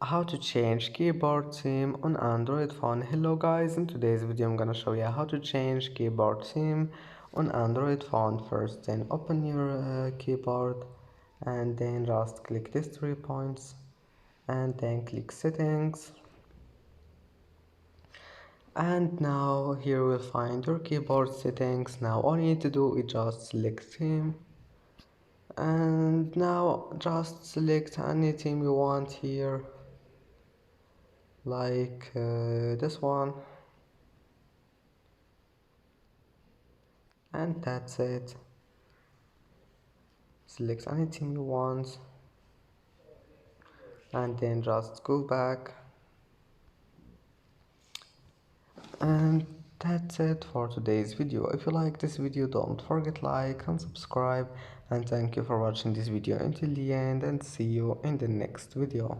How to change keyboard theme on Android phone. Hello guys, in today's video I'm gonna show you how to change keyboard theme on Android phone. First, then open your keyboard and then just click these 3 points and then click settings, and now here you will find your keyboard settings. Now all you need to do is just select theme, and now just select any theme you want here, like this one, and that's it. Select any theme you want and then just go back, and that's it for today's video. If you like this video, don't forget like and subscribe, and thank you for watching this video until the end, and see you in the next video.